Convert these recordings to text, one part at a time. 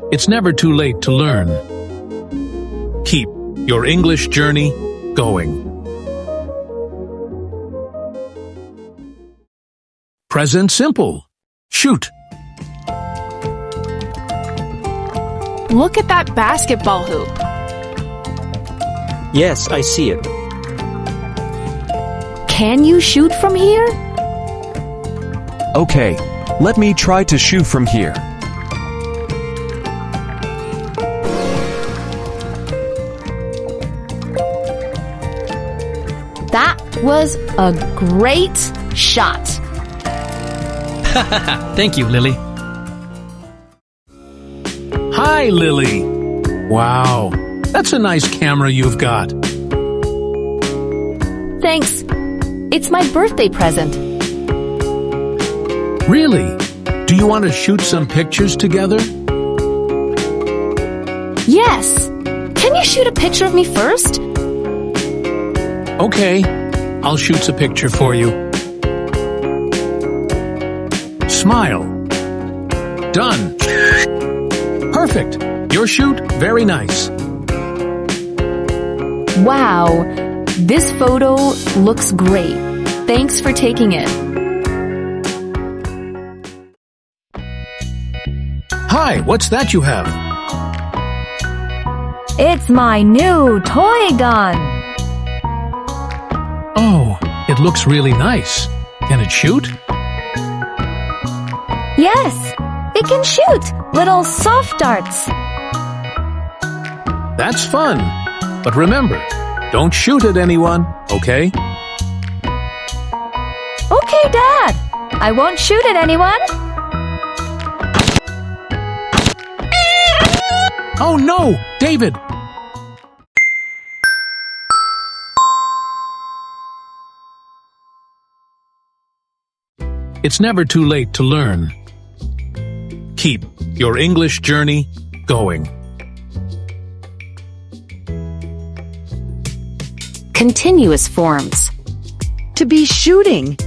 It's never too late to learn. Keep your English journey going. Present simple. Shoot. Look at that basketball hoop. Yes, I see it. Can you shoot from here? Okay, let me try to shoot from here. That was a great shot. Thank you, Lily. Hi, Lily. Wow, that's a nice camera you've got. Thanks. It's my birthday present. Really? Do you want to shoot some pictures together? Yes. Can you shoot a picture of me first? Okay, I'll shoot a picture for you. Smile. Done. Perfect. Your shoot, very nice. Wow, this photo looks great. Thanks for taking it. Hi, what's that you have? It's my new toy gun. Oh, it looks really nice. Can it shoot? Yes, it can shoot little soft darts. That's fun. But remember, don't shoot at anyone, okay? Okay, Dad. I won't shoot at anyone. Oh no, David! It's never too late to learn. Keep your English journey going. Continuous forms. To be shooting.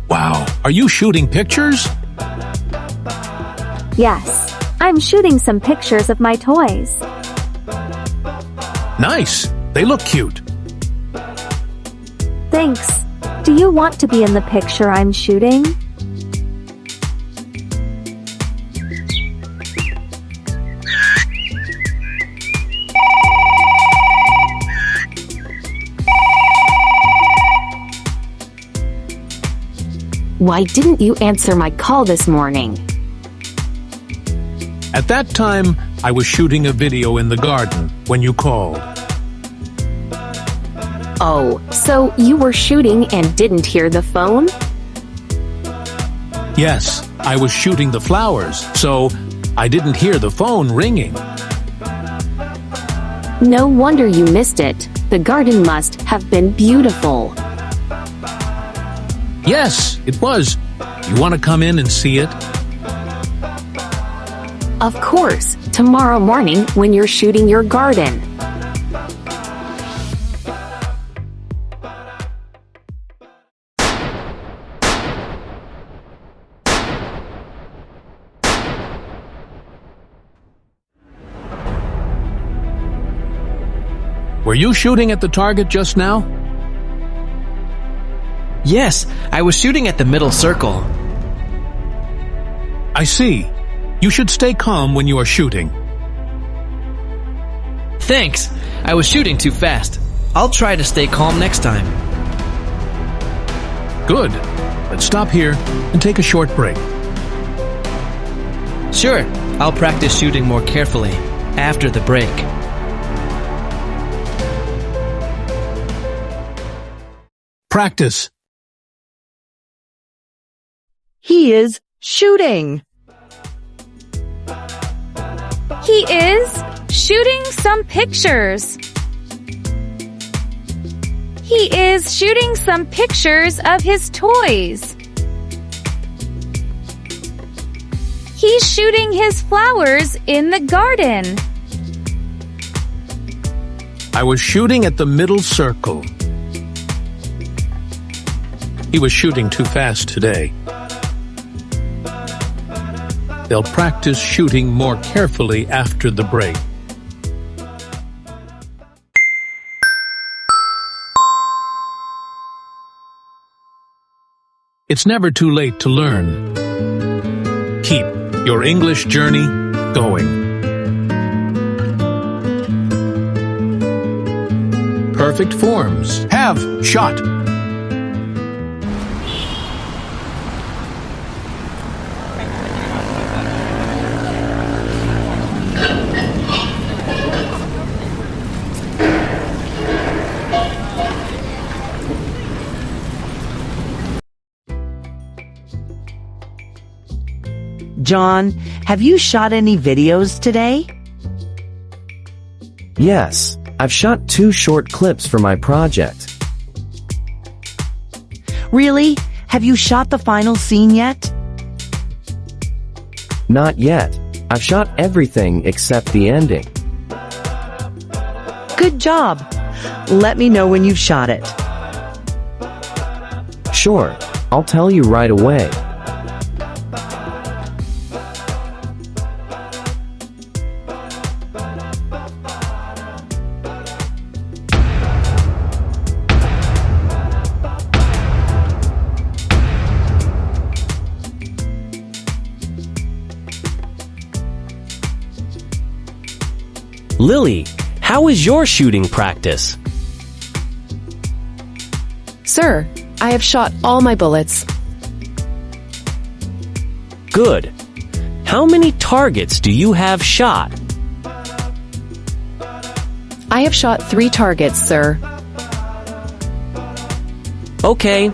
Wow, are you shooting pictures? Yes, I'm shooting some pictures of my toys. Nice, they look cute. Thanks. Do you want to be in the picture I'm shooting? Why didn't you answer my call this morning? At that time, I was shooting a video in the garden when you called. Oh, so you were shooting and didn't hear the phone? Yes, I was shooting the flowers, so I didn't hear the phone ringing. No wonder you missed it. The garden must have been beautiful. Yes, it was. You want to come in and see it? Of course, tomorrow morning when you're shooting your garden. Were you shooting at the target just now? Yes, I was shooting at the middle circle. I see. You should stay calm when you are shooting. Thanks. I was shooting too fast. I'll try to stay calm next time. Good. Let's stop here and take a short break. Sure, I'll practice shooting more carefully after the break. Practice. He is shooting. He is shooting some pictures. He is shooting some pictures of his toys. He He's shooting his flowers in the garden. I was shooting at the middle circle. He was shooting too fast today. They'll practice shooting more carefully after the break. It's never too late to learn. Keep your English journey going. Perfect forms. Have shot. John, have you shot any videos today? Yes, I've shot 2 short clips for my project. Really? Have you shot the final scene yet? Not yet. I've shot everything except the ending. Good job. Let me know when you've shot it. Sure, I'll tell you right away. Lily, how is your shooting practice? Sir, I have shot all my bullets. Good. How many targets do you have shot? I have shot 3 targets, sir. Okay,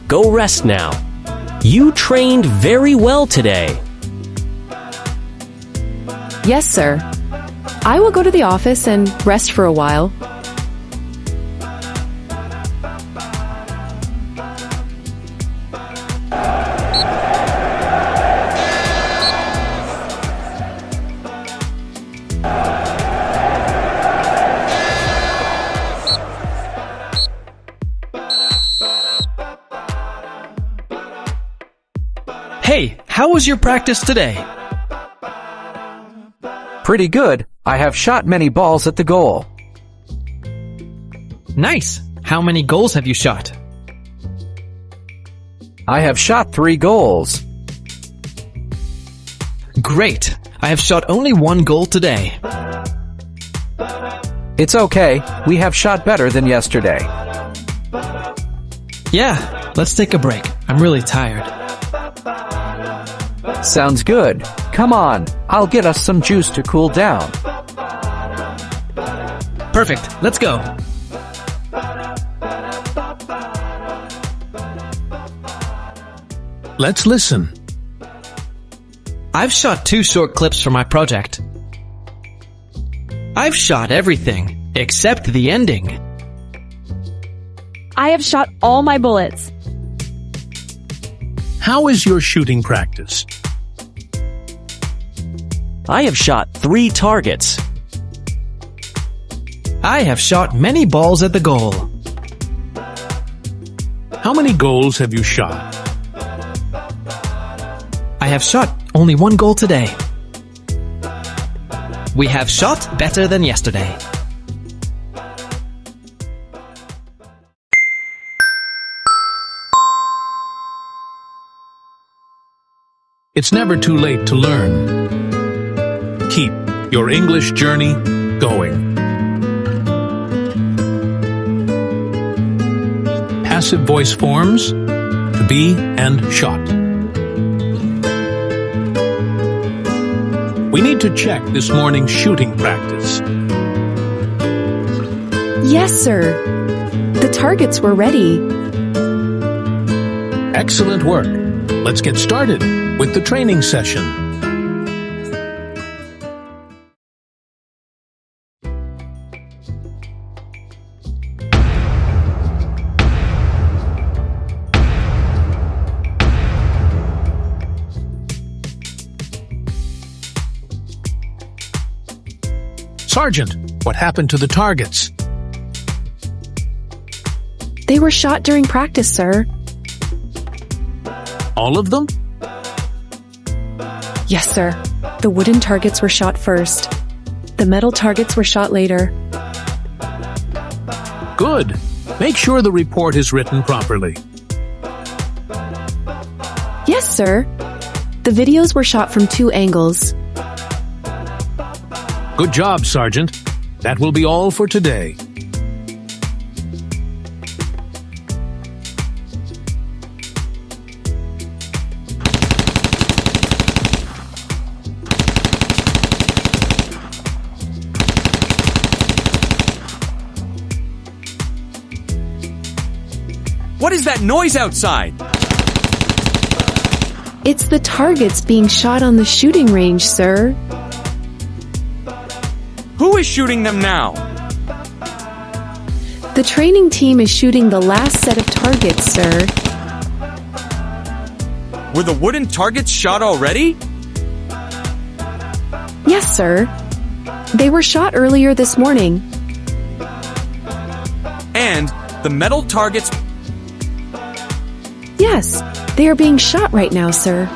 go rest now. You trained very well today. Yes, sir. I will go to the office and rest for a while. Hey, how was your practice today? Pretty good. I have shot many balls at the goal. Nice. How many goals have you shot? I have shot 3 goals. Great. I have shot only 1 goal today. It's okay. We have shot better than yesterday. Yeah, let's take a break. I'm really tired. Sounds good. Come on. I'll get us some juice to cool down. Perfect. Let's go. Let's listen. I've shot 2 short clips for my project. I've shot everything except the ending. I have shot all my bullets. How is your shooting practice? I have shot 3 targets. I have shot many balls at the goal. How many goals have you shot? I have shot only 1 goal today. We have shot better than yesterday. It's never too late to learn. Keep your English journey going. Passive voice forms, to be and shot. We need to check this morning's shooting practice. Yes, sir. The targets were ready. Excellent work. Let's get started with the training session. Sergeant, what happened to the targets? They were shot during practice, sir. All of them? Yes, sir. The wooden targets were shot first. The metal targets were shot later. Good. Make sure the report is written properly. Yes, sir. The videos were shot from 2 angles. Good job, Sergeant. That will be all for today. What is that noise outside? It's the targets being shot on the shooting range, sir. Who is shooting them now? The training team is shooting the last set of targets, sir. Were the wooden targets shot already? Yes, sir. They were shot earlier this morning. And the metal targets... Yes, they are being shot right now, sir.